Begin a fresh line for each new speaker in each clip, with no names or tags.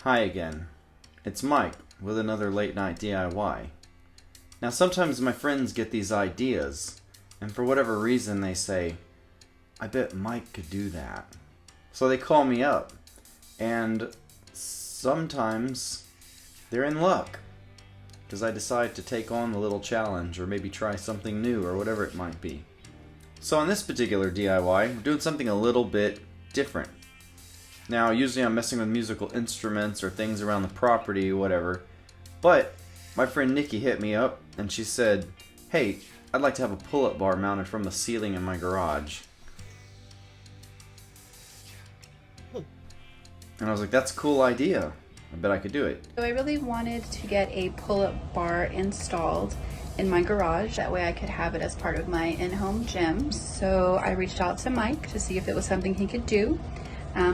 Hi again. It's Mike with another late night DIY. Now sometimes my friends get these ideas and for whatever reason they say, I bet Mike could do that. So they call me up and sometimes they're in luck because I decide to take on the little challenge or maybe try something new or whatever it might be. So on this particular DIY, we're doing something a little bit different. Now, usually I'm messing with musical instruments or things around the property, whatever. But my friend Nikki hit me up and she said, hey, I'd like to have a pull-up bar mounted from the ceiling in my garage. And I was like, that's a cool idea. I bet I could do it.
So I really wanted to get a pull-up bar installed in my garage. That way I could have it as part of my in-home gym. So I reached out to Mike to see if it was something he could do.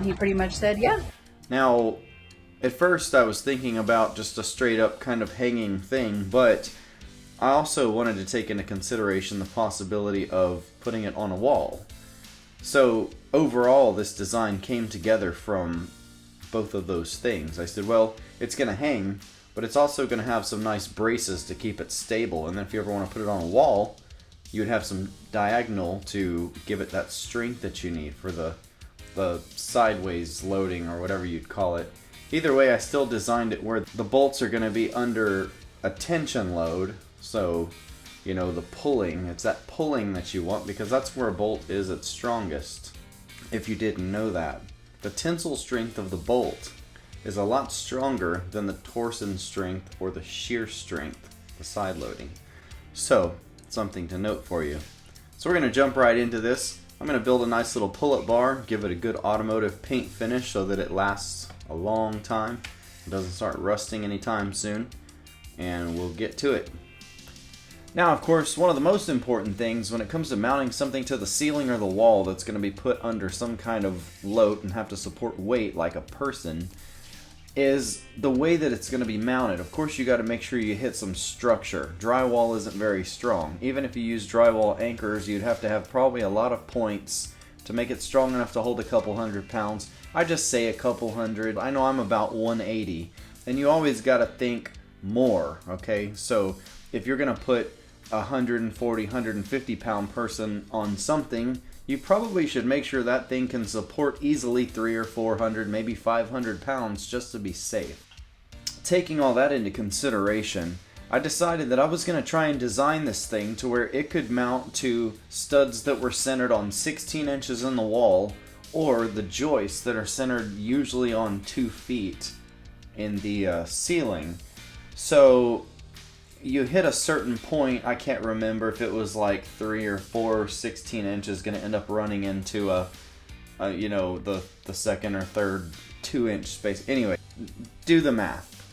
He pretty much said, yeah.
Now, at first I was thinking about just a straight up kind of hanging thing, but I also wanted to take into consideration the possibility of putting it on a wall. So overall, this design came together from both of those things. I said, well, it's going to hang, but it's also going to have some nice braces to keep it stable. And then if you ever want to put it on a wall, you would have some diagonal to give it that strength that you need for the sideways loading or whatever you'd call it. Either way, I still designed it where the bolts are going to be under a tension load. So, you know, the pulling, it's that pulling that you want because that's where a bolt is its strongest. If you didn't know that. The tensile strength of the bolt is a lot stronger than the torsion strength or the shear strength, the side loading. So, something to note for you. So we're going to jump right into this. I'm going to build a nice little pull-up bar, give it a good automotive paint finish so that it lasts a long time. It doesn't start rusting anytime soon. And we'll get to it. Now, of course, one of the most important things when it comes to mounting something to the ceiling or the wall that's going to be put under some kind of load and have to support weight like a person is the way that it's going to be mounted. Of course, you got to make sure you hit some structure. Drywall isn't very strong. Even if you use drywall anchors, you'd have to have probably a lot of points to make it strong enough to hold a couple hundred pounds. I just say a couple hundred. I know I'm about 180, and you always got to think more, okay? So if you're going to put a 140, 150 pound person on something, you probably should make sure that thing can support easily 300 or 400, maybe 500 pounds just to be safe. Taking all that into consideration, I decided that I was going to try and design this thing to where it could mount to studs that were centered on 16 inches in the wall or the joists that are centered usually on 2 feet in the ceiling. So you hit a certain point, I can't remember if it was like 3 or 4 16 inches going to end up running into you know, the second or third 2-inch space. Anyway, do the math.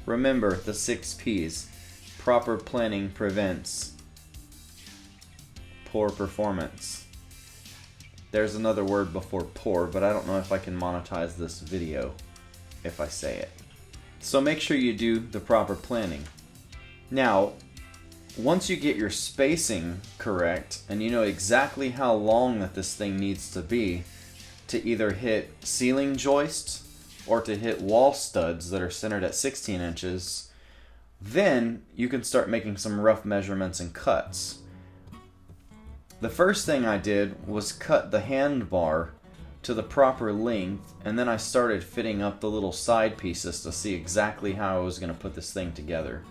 Remember the 6 P's. Proper planning prevents poor performance. There's another word before poor, but I don't know if I can monetize this video if I say it. So make sure you do the proper planning. Now, once you get your spacing correct and you know exactly how long that this thing needs to be to either hit ceiling joists or to hit wall studs that are centered at 16 inches, then you can start making some rough measurements and cuts. The first thing I did was cut the handbar to the proper length, and then I started fitting up the little side pieces to see exactly how I was going to put this thing together.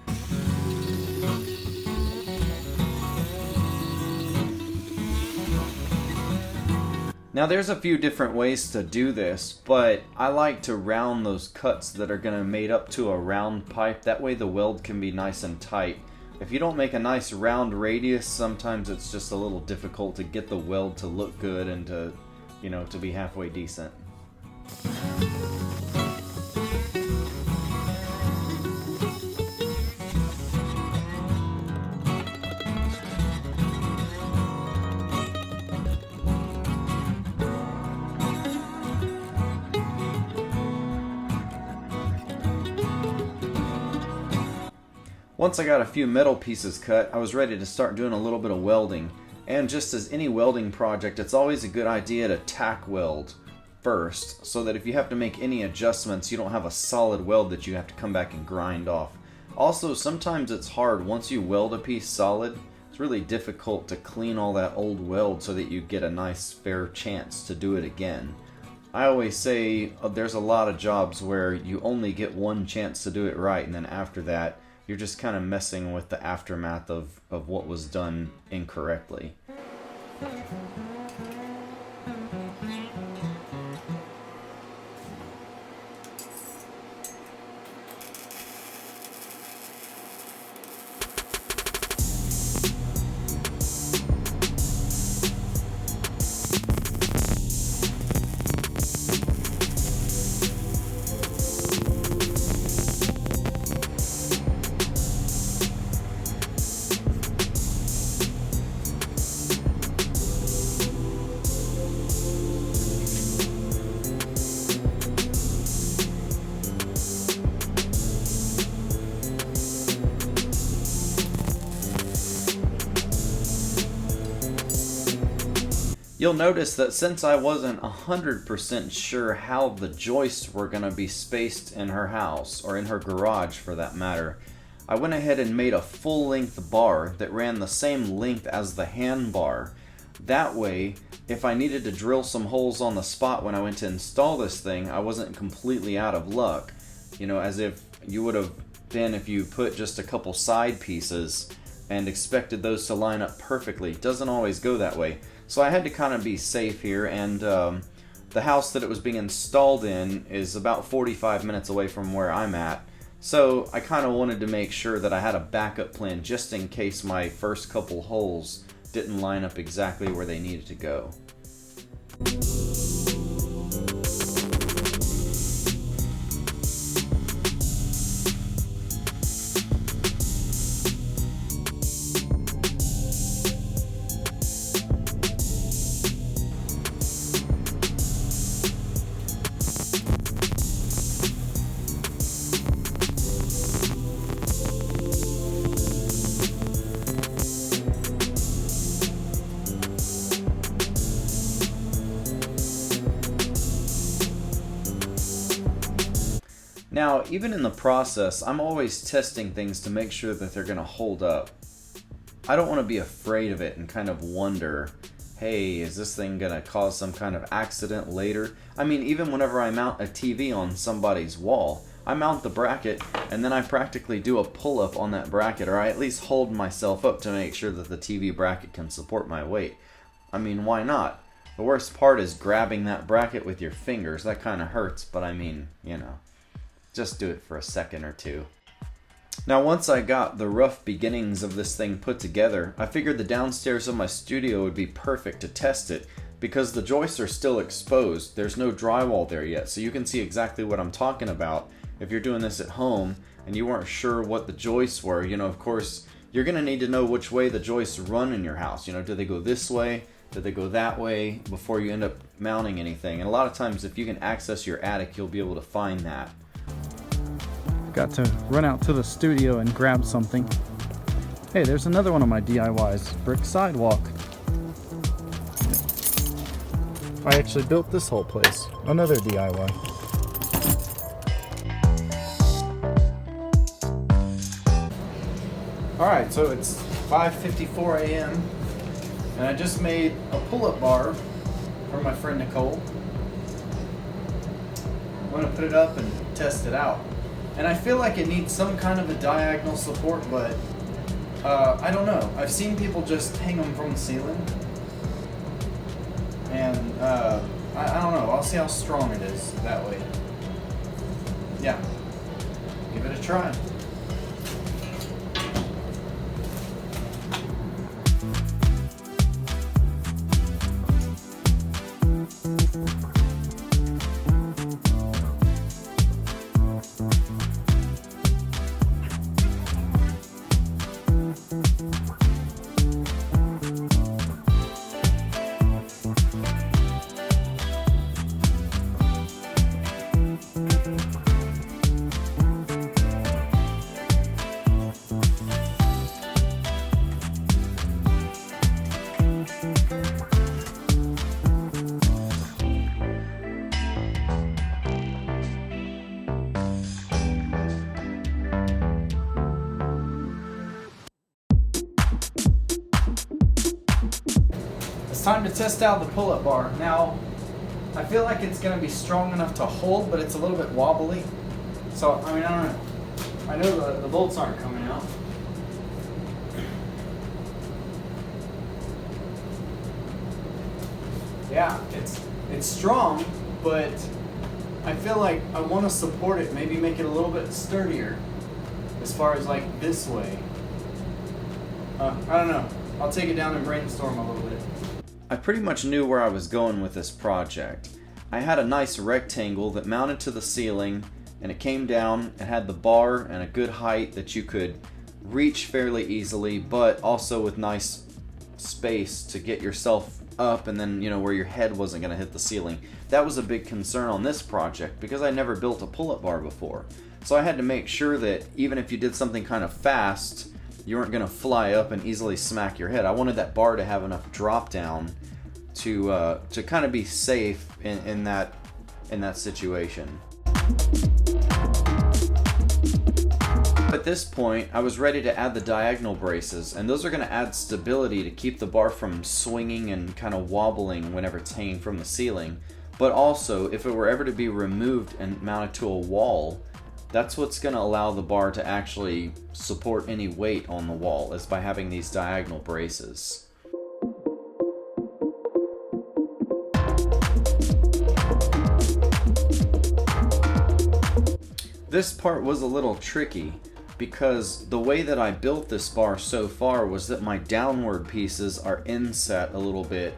Now there's a few different ways to do this, but I like to round those cuts that are going to made up to a round pipe. That way the weld can be nice and tight. If you don't make a nice round radius, sometimes it's just a little difficult to get the weld to look good and to, you know, to be halfway decent. Once I got a few metal pieces cut, I was ready to start doing a little bit of welding. And just as any welding project, it's always a good idea to tack weld. first, so that if you have to make any adjustments, you don't have a solid weld that you have to come back and grind off. Also, sometimes it's hard, once you weld a piece solid, it's really difficult to clean all that old weld so that you get a nice fair chance to do it again. I always say there's a lot of jobs where you only get one chance to do it right, and then after that you're just kind of messing with the aftermath of what was done incorrectly. You'll notice that since I wasn't 100% sure how the joists were going to be spaced in her house, or in her garage for that matter, I went ahead and made a full-length bar that ran the same length as the handbar. That way, if I needed to drill some holes on the spot when I went to install this thing, I wasn't completely out of luck. You know, as if you would have been if you put just a couple side pieces and expected those to line up perfectly. It doesn't always go that way. So I had to kind of be safe here, and the house that it was being installed in is about 45 minutes away from where I'm at. So I kind of wanted to make sure that I had a backup plan just in case my first couple holes didn't line up exactly where they needed to go. Now, even in the process, I'm always testing things to make sure that they're going to hold up. I don't want to be afraid of it and kind of wonder, hey, is this thing going to cause some kind of accident later? I mean, even whenever I mount a TV on somebody's wall, I mount the bracket and then I practically do a pull-up on that bracket, or I at least hold myself up to make sure that the TV bracket can support my weight. I mean, why not? The worst part is grabbing that bracket with your fingers. That kind of hurts, but I mean, you know. Just do it for a second or two. Now, once I got the rough beginnings of this thing put together, I figured the downstairs of my studio would be perfect to test it, because the joists are still exposed. There's no drywall there yet, so you can see exactly what I'm talking about. If you're doing this at home and you weren't sure what the joists were, you know, of course, you're going to need to know which way the joists run in your house. You know, do they go this way? Do they go that way? Before you end up mounting anything. And a lot of times, if you can access your attic, you'll be able to find that.
Got to run out to the studio and grab something. Hey, there's another one of my DIYs, brick sidewalk. I actually built this whole place. Another DIY. Alright, so it's 5:54 a.m. and I just made a pull-up bar for my friend Nicole. I'm going to put it up and test it out. And I feel like it needs some kind of a diagonal support, but I don't know. I've seen people just hang them from the ceiling. And I don't know. I'll see how strong it is that way. Yeah. Give it a try. it's time to test out the pull-up bar. Now, I feel like it's going to be strong enough to hold, but it's a little bit wobbly. So, I mean, I don't know. I know the bolts aren't coming out. Yeah, it's strong, but I feel like I want to support it, maybe make it a little bit sturdier as far as like this way. I don't know. I'll take it down and brainstorm a little bit.
I pretty much knew where I was going with this project. I had a nice rectangle that mounted to the ceiling, and it came down. It had the bar and a good height that you could reach fairly easily, but also with nice space to get yourself up, and then, you know, where your head wasn't going to hit the ceiling. That was a big concern on this project because I never built a pull-up bar before. So I had to make sure that even if you did something kind of fast, you weren't going to fly up and easily smack your head. I wanted that bar to have enough drop down to kind of be safe in that situation. At this point, I was ready to add the diagonal braces, and those are going to add stability to keep the bar from swinging and kind of wobbling whenever it's hanging from the ceiling. But also, if it were ever to be removed and mounted to a wall, that's what's going to allow the bar to actually support any weight on the wall, is by having these diagonal braces. This part was a little tricky because the way that I built this bar so far was that my downward pieces are inset a little bit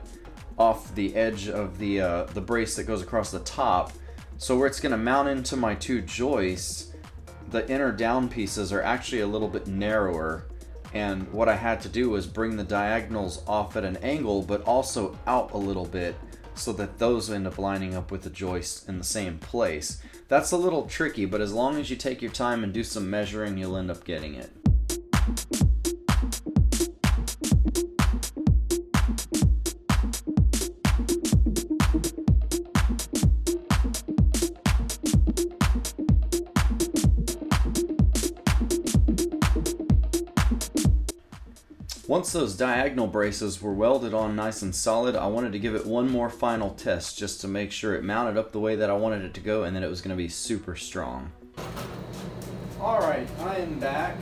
off the edge of the brace that goes across the top. So where it's going to mount into my two joists, the inner down pieces are actually a little bit narrower, and what I had to do was bring the diagonals off at an angle but also out a little bit so that those end up lining up with the joists in the same place. That's a little tricky, but as long as you take your time and do some measuring, you'll end up getting it. Once those diagonal braces were welded on nice and solid, I wanted to give it one more final test just to make sure it mounted up the way that I wanted it to go and that it was going to be super strong.
Alright, I am back,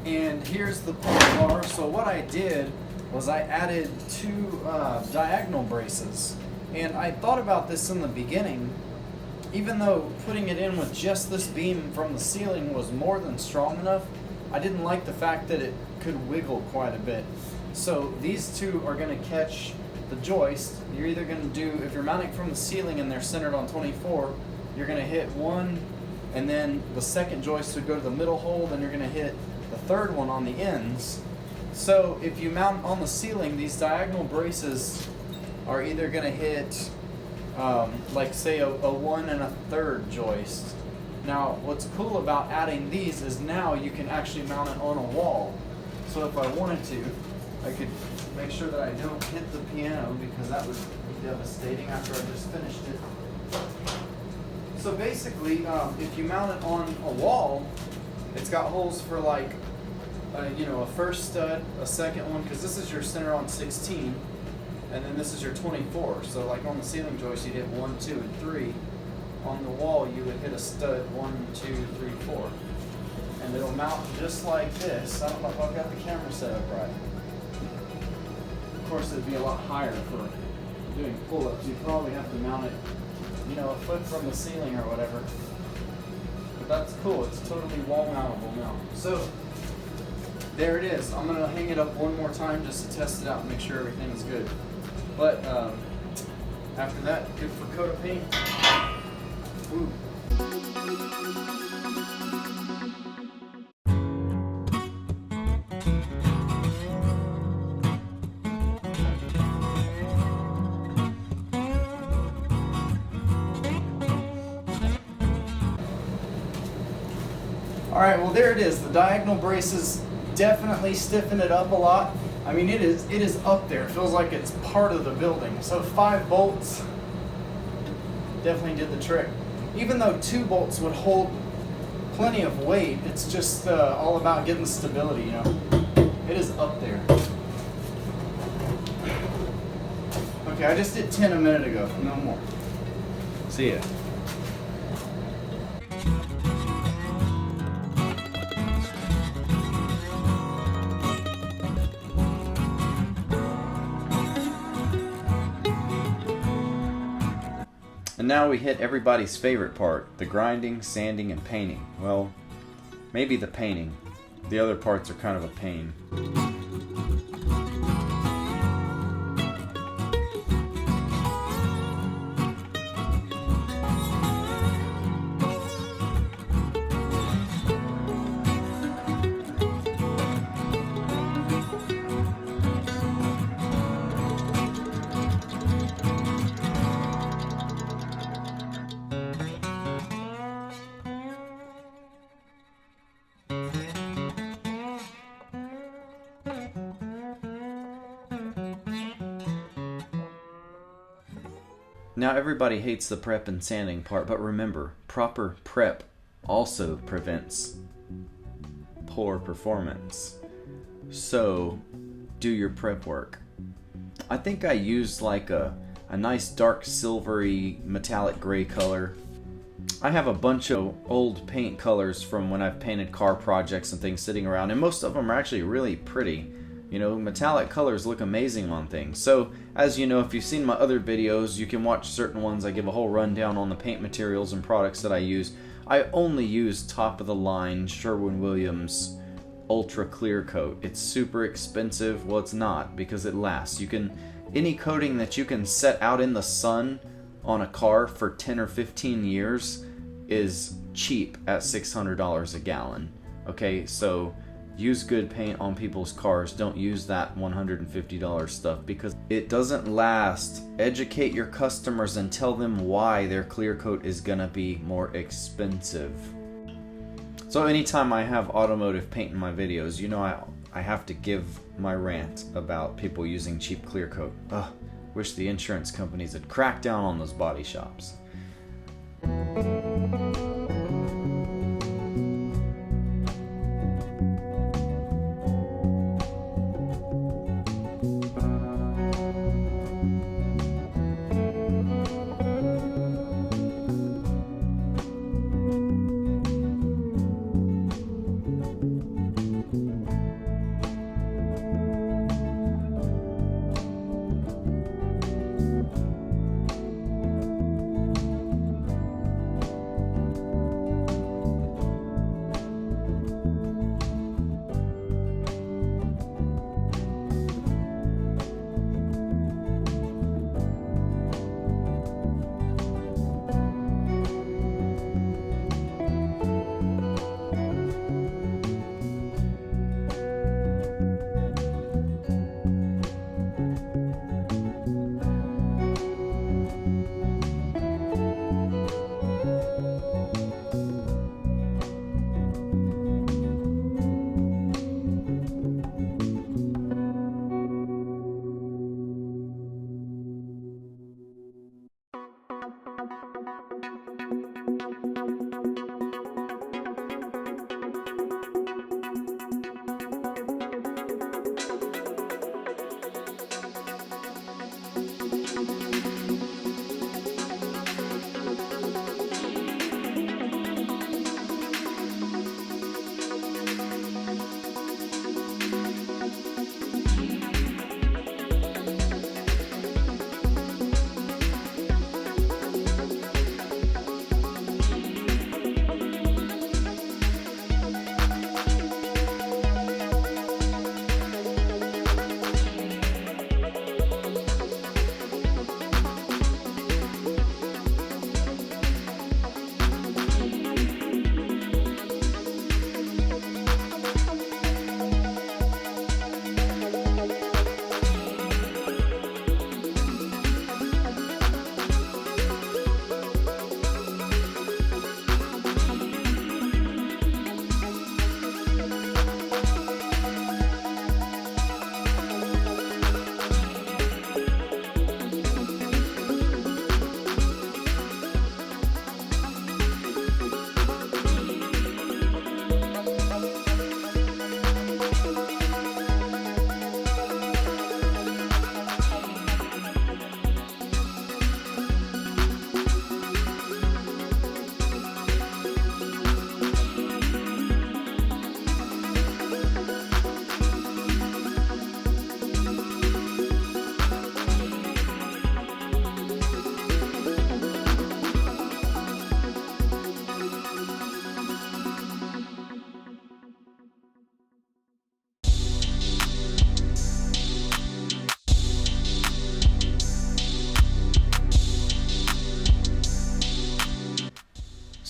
and here's the pull bar. So what I did was I added two diagonal braces, and I thought about this in the beginning. Even though putting it in with just this beam from the ceiling was more than strong enough, I didn't like the fact that it could wiggle quite a bit. So these two are going to catch the joist. You're either going to do, if you're mounting from the ceiling and they're centered on 24, you're going to hit one, and then the second joist would go to the middle hole, then you're going to hit the third one on the ends. So if you mount on the ceiling, these diagonal braces are either going to hit like say a 1 1/3 joist. Now what's cool about adding these is now you can actually mount it on a wall. So if I wanted to, I could make sure that I don't hit the piano, because that would be devastating after I just finished it. So basically, if you mount it on a wall, it's got holes for like, a first stud, a second one, because this is your center on 16, and then this is your 24. So like on the ceiling joist, you'd hit 1, 2, and 3. On the wall, you would hit a stud 1, 2, 3, 4. And it'll mount just like this. I don't know if I've got the camera set up right. Of course, it'd be a lot higher for doing pull-ups. You'd probably have to mount it, a foot from the ceiling or whatever. But that's cool. It's totally wall mountable now. So there it is. I'm gonna hang it up one more time just to test it out and make sure everything is good. But after that, good for coat of paint. Ooh. Alright, well there it is. The diagonal braces definitely stiffen it up a lot. I mean, it is up there. It feels like it's part of the building. So 5 bolts definitely did the trick. Even though 2 bolts would hold plenty of weight, it's just all about getting stability, It is up there. Okay, I just did 10 a minute ago. No more. See ya.
And now we hit everybody's favorite part, the grinding, sanding, and painting. Well, maybe the painting. The other parts are kind of a pain. Now everybody hates the prep and sanding part, but remember, proper prep also prevents poor performance. So, do your prep work. I think I used like a nice dark silvery metallic gray color. I have a bunch of old paint colors from when I've painted car projects and things sitting around, and most of them are actually really pretty. You know, metallic colors look amazing on things. So, as you know, if you've seen my other videos, you can watch certain ones. I give a whole rundown on the paint materials and products that I use. I only use top-of-the-line Sherwin-Williams Ultra Clear Coat. It's super expensive. Well, it's not, because it lasts. Any coating that you can set out in the sun on a car for 10 or 15 years is cheap at $600 a gallon. Okay, so use good paint on people's cars. Don't use that $150 stuff because it doesn't last. Educate your customers and tell them why their clear coat is gonna be more expensive. So anytime I have automotive paint in my videos, you know I have to give my rant about people using cheap clear coat. Ugh, wish the insurance companies had cracked down on those body shops.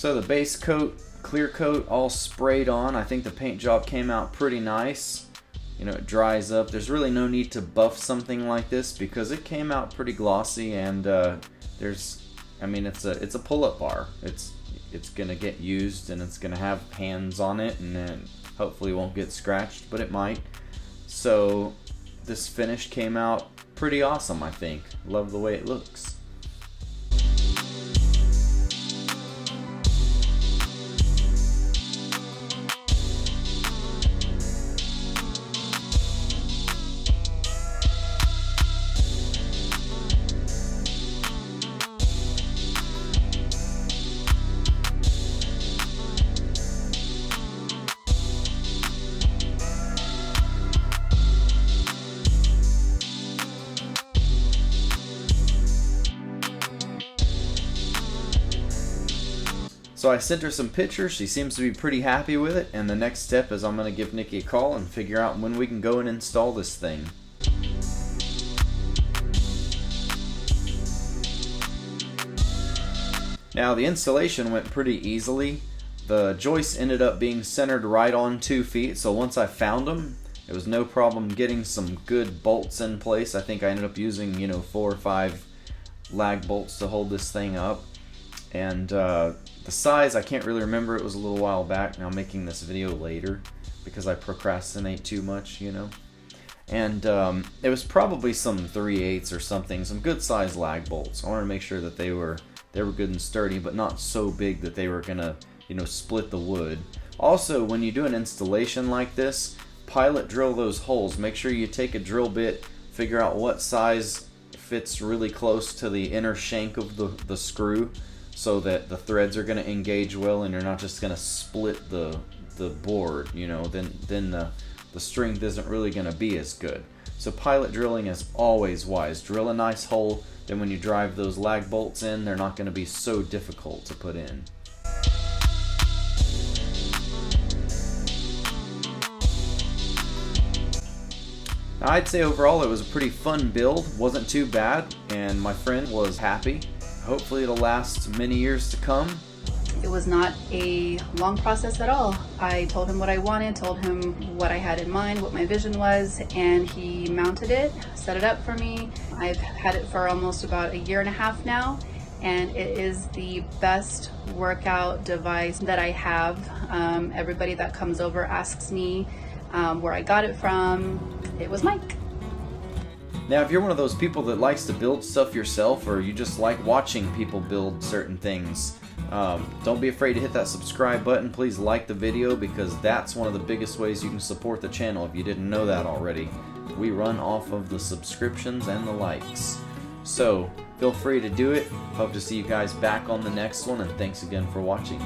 So the base coat, clear coat, all sprayed on. I think the paint job came out pretty nice. You know, it dries up. There's really no need to buff something like this because it came out pretty glossy, and I mean, it's a pull-up bar. It's gonna get used, and it's gonna have hands on it, and then hopefully won't get scratched, but it might. So this finish came out pretty awesome, I think. Love the way it looks. So I sent her some pictures. She seems to be pretty happy with it, and the next step is I'm going to give Nikki a call and figure out when we can go and install this thing. Now the installation went pretty easily. The joists ended up being centered right on 2 feet, so once I found them, it was no problem getting some good bolts in place. I think I ended up using, 4 or 5 lag bolts to hold this thing up. And the size, I can't really remember. It was a little while back. Now I'm making this video later because I procrastinate too much, And it was probably some 3/8 or something, some good size lag bolts. I wanted to make sure that they were good and sturdy, but not so big that they were gonna, split the wood. Also, when you do an installation like this, pilot drill those holes. Make sure you take a drill bit, figure out what size fits really close to the inner shank of the screw, so that the threads are going to engage well and you're not just going to split the board, then the strength isn't really going to be as good. So pilot drilling is always wise. Drill a nice hole, then when you drive those lag bolts in, they're not going to be so difficult to put in. Now, I'd say overall it was a pretty fun build, wasn't too bad, and my friend was happy. Hopefully it'll last many years to come.
It was not a long process at all. I told him what I wanted, told him what I had in mind, what my vision was, and he mounted it, set it up for me. I've had it for almost about 1.5 years now, and it is the best workout device that I have. Everybody that comes over asks me where I got it from. It was Mike.
Now, if you're one of those people that likes to build stuff yourself, or you just like watching people build certain things, don't be afraid to hit that subscribe button. Please like the video, because that's one of the biggest ways you can support the channel if you didn't know that already. We run off of the subscriptions and the likes. So, feel free to do it. Hope to see you guys back on the next one, and thanks again for watching.